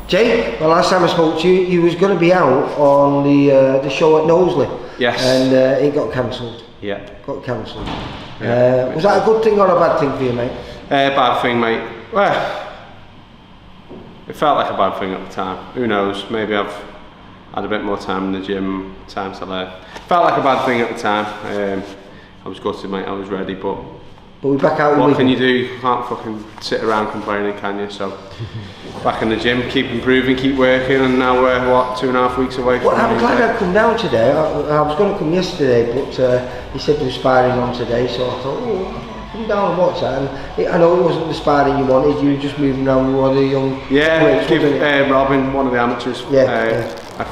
Jay, well, last time I spoke to you, you was going to be out on the show at Knowsley. Yes. And it got cancelled. Yeah. Got cancelled. Yeah. Was that a good thing or a bad thing for you, mate? Bad thing, mate. Well, it felt like a bad thing at the time. Who knows? Maybe I've had a bit more time in the gym, time to learn. Felt like a bad thing at the time. I was gutted, mate. I was ready, but we're back out. What can you do? You can't fucking sit around complaining, can you? So back in the gym, keep improving, keep working, and now we're what, 2.5 weeks away from. Well, I'm glad I'd come down today. I was going to come yesterday, but he said there was sparring on today, so I thought, oh, come down and watch that. And I know it wasn't the sparring you wanted. You were just moving around with one of the young. Yeah, give Robin, one of the amateurs. Yeah.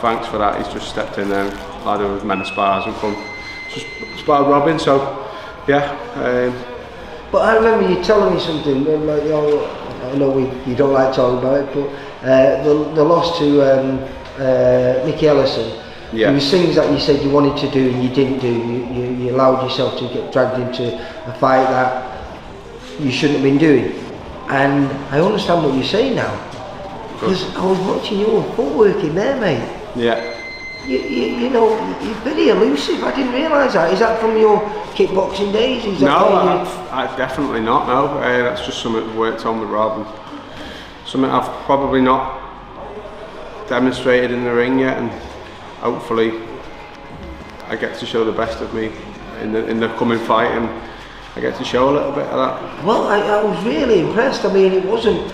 Thanks for that. He's just stepped in there, lad who was meant to spars and come just spar Robin. So yeah. But I remember you telling me something, like, I know you don't like talking about it, but the loss to Nicky Ellison, there was things that you said you wanted to do and you didn't do. You allowed yourself to get dragged into a fight that you shouldn't have been doing. And I understand what you're saying now, because I was watching your footwork in there, mate. Yeah. You know, you're very elusive. I didn't realise that. Is that from your kickboxing days? Is that no, I definitely not. No, that's just something I've worked on with Rob, and something I've probably not demonstrated in the ring yet. And hopefully, I get to show the best of me in the coming fight, and I get to show a little bit of that. Well, I was really impressed. I mean, it wasn't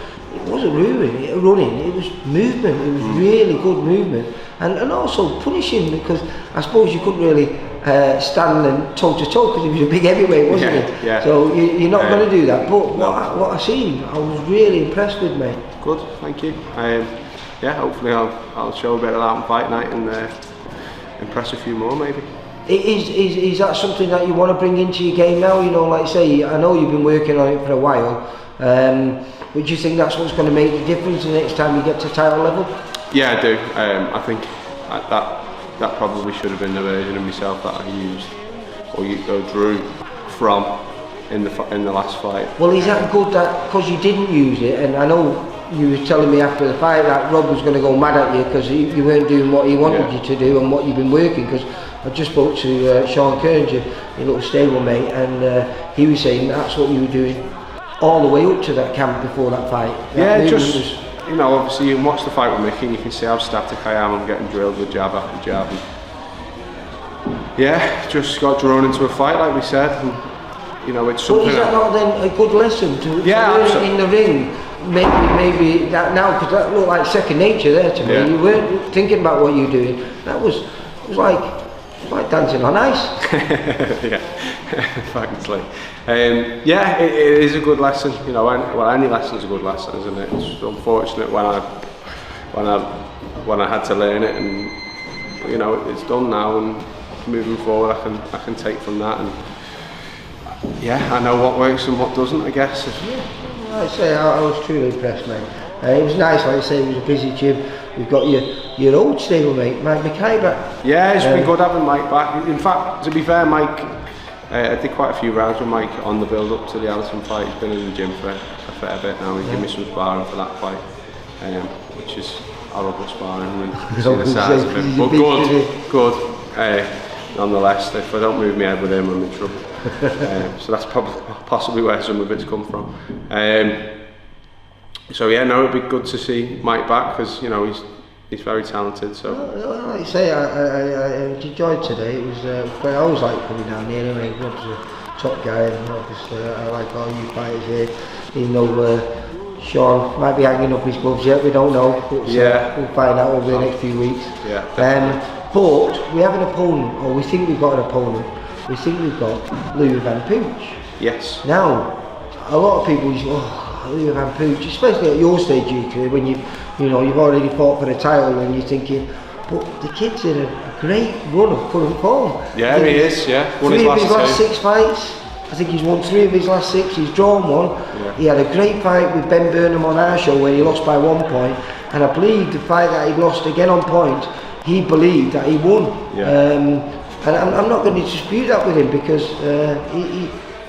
running. It was movement. It was really good movement. And also punishing, because I suppose you couldn't really stand and toe to toe because he was a big heavyweight, wasn't he? Yeah. So you're not going to do that. But what I seen, I was really impressed with, mate. Good, thank you. Yeah, hopefully I'll show a bit of that on fight night and impress a few more, maybe. Is that something that you want to bring into your game now? You know, like say, I know you've been working on it for a while. But do you think that's what's going to make the difference the next time you get to title level? Yeah, I do. I think that probably should have been the version of myself that I used or drew from in the last fight. Well, is that good that because you didn't use it? And I know you were telling me after the fight that Rob was going to go mad at you because you weren't doing what he wanted you to do and what you've been working. Because I just spoke to Sean Kearns, your little stablemate, and he was saying that's what you were doing all the way up to that camp before that fight. That just. You know, obviously you can watch the fight with Mickey and you can see how static I am. I'm getting drilled with jab after jab. And yeah, just got drawn into a fight like we said. And, you know, it's something. But is that not then a good lesson to learn in the ring? Maybe that now, because that looked like second nature there to me. Yeah. You weren't thinking about what you were doing. It was like dancing on ice. Yeah, thanks, Lee. Yeah, it is a good lesson. You know, any lesson's a good lesson, isn't it? It's unfortunate when I had to learn it, and you know it's done now. And moving forward, I can take from that, and yeah, I know what works and what doesn't, I guess. Yeah, I say I was truly impressed, mate. It was nice, like I say, it was a busy gym. We've got your old stablemate, Mike Mackay, back. Yeah, it's been good having Mike back. In fact, to be fair, Mike, I did quite a few rounds with Mike on the build up to the Ellison fight. He's been in the gym for a fair bit now. He gave me some sparring for that fight, which is horrible sparring and see the size of him. But good. Nonetheless, if I don't move my head with him, I'm in trouble. So that's possibly where some of it's come from. So yeah, no, it'd be good to see Mike back because you know he's very talented. So like I say, I enjoyed today. It was great. I always like coming down here anyway. Rob's a top guy, and obviously I like all you fighters here. Even though Sean might be hanging up his gloves yet, we don't know. But, we'll find out over the next few weeks. But we have an opponent, or we think we've got an opponent. We think we've got Louis Van Pooch. Yes. Now, a lot of people say, Louis Van Pooch, especially at your stage of your career, when you've already fought for the title, and you're thinking, but the kid's in a great run of current form. Yeah, he is. Yeah, won his last 6 fights. I think he's won 3 of his last 6. He's drawn 1. Yeah. He had a great fight with Ben Burnham on our show where he lost by 1 point, and I believe the fight that he lost again on point, he believed that he won. Yeah. And I'm not going to dispute that with him because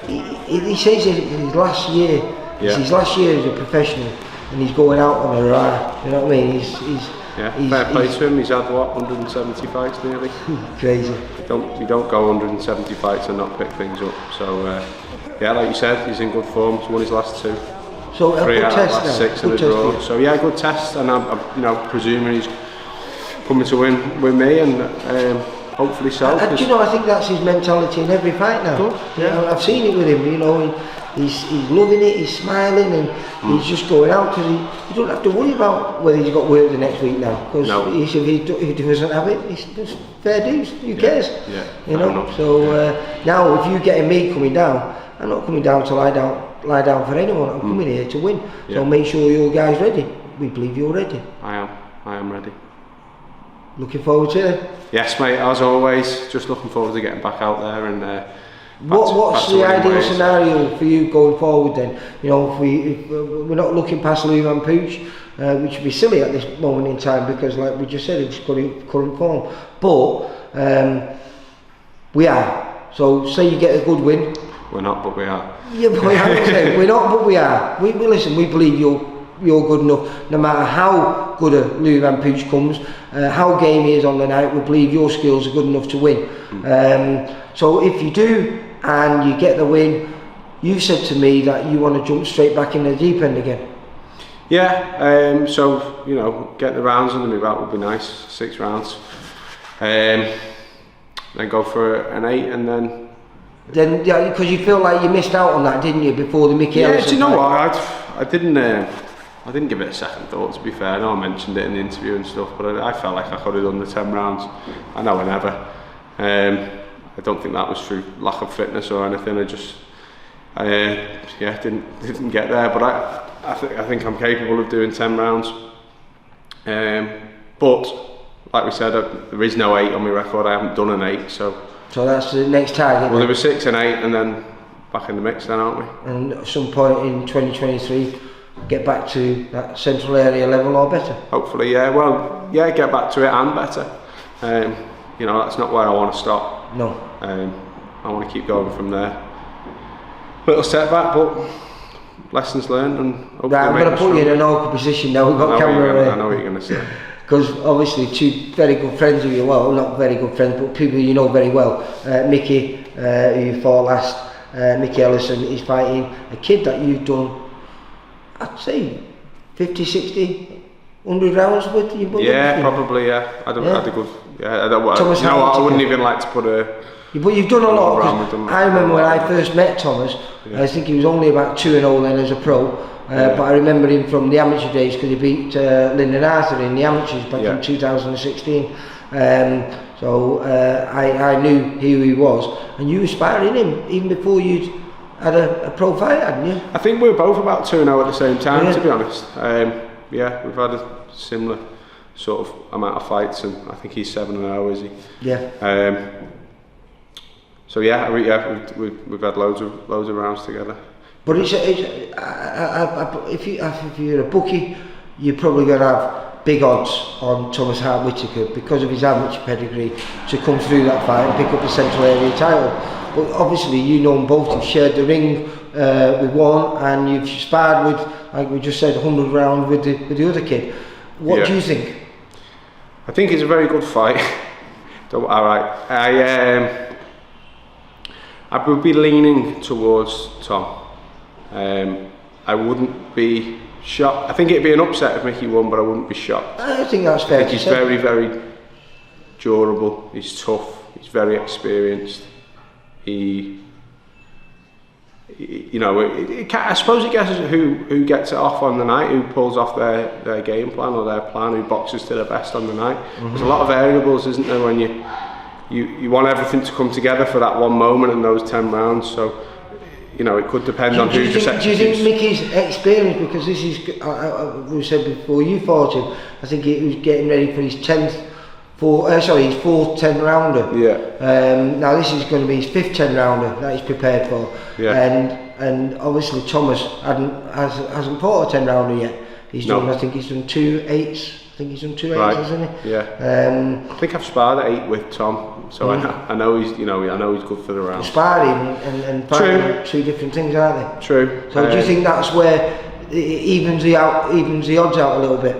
he says in his last year It's his last year as a professional, and he's going out on a hurrah. You know what I mean? Fair play to him. He's had what, 170 fights nearly. Crazy. You don't go 170 fights and not pick things up. So like you said, he's in good form. He's won his last 2. So 3 out of test last now. 6 in a draw. So yeah, good test, and I'm presuming he's coming to win with me, and hopefully so. I think that's his mentality in every fight now. Good, yeah. I've seen it with him. He's loving it. He's smiling, and he's just going out because you don't have to worry about whether he's got work the next week now. Because if he doesn't have it, it's just fair dues. Who cares? So now, if you're getting me coming down, I'm not coming down to lie down for anyone. I'm coming here to win. So make sure your guys ready. We believe you're ready. I am ready. Looking forward to it. Yes, mate. As always, just looking forward to getting back out there and. What's the ideal scenario for you going forward then? If we're not looking past Lou Van Pooch, which would be silly at this moment in time because, like we just said, it's current form. But we are. So say you get a good win. We're not, but we are. Yeah, but we're not, but we are. We listen. We believe you're good enough. No matter how good a Lou Van Pooch comes, how game he is on the night, we believe your skills are good enough to win. So if you do and you get the win, you've said to me that you want to jump straight back in the deep end again. Yeah. So get the rounds under my belt would be nice. 6 rounds. Then go for an 8, and then because you feel like you missed out on that, didn't you, before the Mickey Ellison? Do you know what? I didn't give it a second thought, to be fair. I know I mentioned it in the interview and stuff, but I felt like I could have done the 10 rounds. I know I never. I don't think that was through lack of fitness or anything. I just, didn't get there. But I think I'm capable of doing 10 rounds. But like we said, there is no 8 on my record. I haven't done an 8, so that's the next target. Well, there were 6 and 8, and then back in the mix, then, aren't we? And at some point in 2023, get back to that central area level or better. Hopefully, yeah. Well, yeah, get back to it and better. That's not where I want to stop. No. I want to keep going from there. Little setback, but lessons learned. And right, I'm going to put you in an awkward position now. We've got camera. I know what you're going to say. Because obviously 2 very good friends of you, well, not very good friends, but people you know very well. Mickey, who you fought last, Mickey Ellison, is fighting a kid that you've done, I'd say 50, 60, 100 rounds with. Yeah, probably, yeah. I had a good. Yeah, I wouldn't even like to put a. But you've done a lot. I remember when I first met Thomas. I think he was only about 2-0 then as a pro. But I remember him from the amateur days because he beat Lyndon Arthur in the amateurs back in 2016. I knew who he was, and you were sparring him even before you'd had a pro fight, hadn't you? I think we were both about 2-0 at the same time, to be honest. We've had a similar sort of amount of fights, and I think he's 7-0, is he? Yeah. We've had loads of rounds together. But if you're a bookie, you're probably going to have big odds on Thomas Hart Whittaker because of his amateur pedigree to come through that fight and pick up the central area title. But obviously, you know them both. You've shared the ring with one, and you've sparred with, like we just said, 100 rounds with the other kid. What do you think? I think it's a very good fight. I would be leaning towards Tom. I wouldn't be shocked. I think it'd be an upset if Mickey won, but I wouldn't be shocked. I think that's fair. I think he's very, very durable. He's tough. He's very experienced. I suppose it guesses who gets it off on the night, who pulls off their game plan or their plan, who boxes to their best on the night. There's a lot of variables, isn't there, when you want everything to come together for that one moment in those 10 rounds. So, it could depend on who just executes. Do you think Mickey's experience, because this is, we said before you fought him, I think he was getting ready for his his fourth 10 rounder. Yeah. Now this is going to be his 5th 10 rounder that he's prepared for. Yeah. And obviously Thomas hasn't fought a 10 rounder yet. He's done 2 8s think he's done 2 8s, hasn't he? Yeah. I think I've sparred at 8 with Tom, so I know he's, I know he's good for the round. Sparring and fighting, 2 different things, aren't they? True. So do you think that's where it evens the odds out a little bit?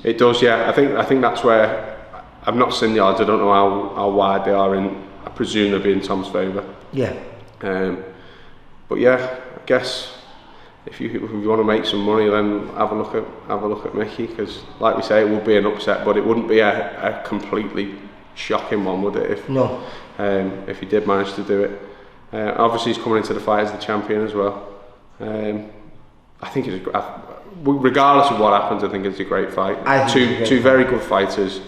It does, yeah. I think that's where I've not seen the odds. I don't know how wide they are, and I presume they'll be in Tom's favour. Yeah. But yeah, I guess if you want to make some money, then have a look at Mickey, because like we say, it would be an upset, but it wouldn't be a completely shocking one, would it? If he did manage to do it. Obviously, he's coming into the fight as the champion as well. I think regardless of what happens, I think it's a great fight. Two very good fighters.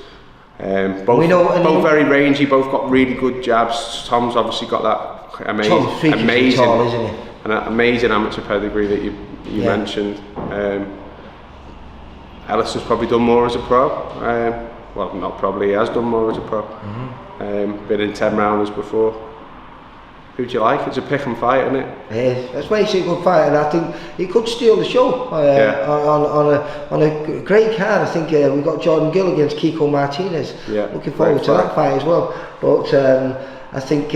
Both very rangy, both got really good jabs. Tom's obviously got that amazing, tall, isn't he? An amazing amateur pedigree that you mentioned. Ellison's probably done more as a pro. Well, not probably, he has done more as a pro. Been in 10 rounders before. Who do you like? It's a pick and fight, isn't it? It is. That's why it's a good fight, and I think he could steal the show on a great card. I think we've got Jordan Gill against Kiko Martinez. Yeah, looking forward to that fight as well. But I think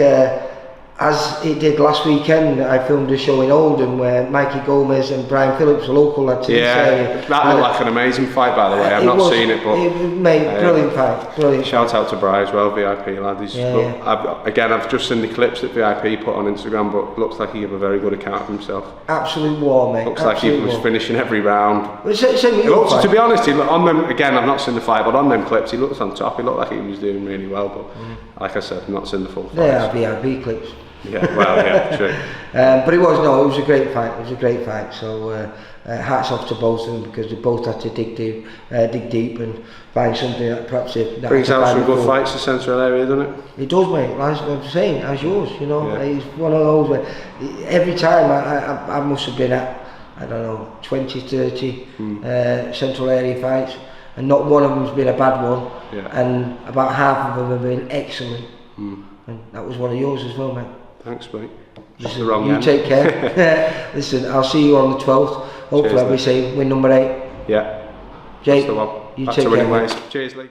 as it did last weekend, I filmed a show in Oldham where Mikey Gomez and Brian Phillips, a local lad to this area. That looked like an amazing fight, by the way. I've not seen it, but brilliant fight. Brilliant. Shout out to Brian as well, VIP lad. I've just seen the clips that VIP put on Instagram, but looks like he gave a very good account of himself. Absolute war, mate. Looks like he was finishing every round. To be honest, on them again, I've not seen the fight, but on them clips, he looks on top. He looked like he was doing really well, but like I said, I've not seen the full fight. They are VIP clips. Yeah, well, yeah, true. But it was a great fight. It was a great fight. So hats off to both of them, because they both had to dig deep and find something that perhaps brings out some good fights to Central area, doesn't it? It does, mate. As I'm saying, as yours. It's one of those where every time I must have been at, I don't know, 20, 30 Central area fights, and not one of them's been a bad one. Yeah. And about half of them have been excellent. And that was one of yours as well, mate. Thanks, mate. Listen, you take care. Listen, I'll see you on the 12th. Hopefully, I'll be saying win number 8. Yeah. Jake, you take care. Cheers, Lee.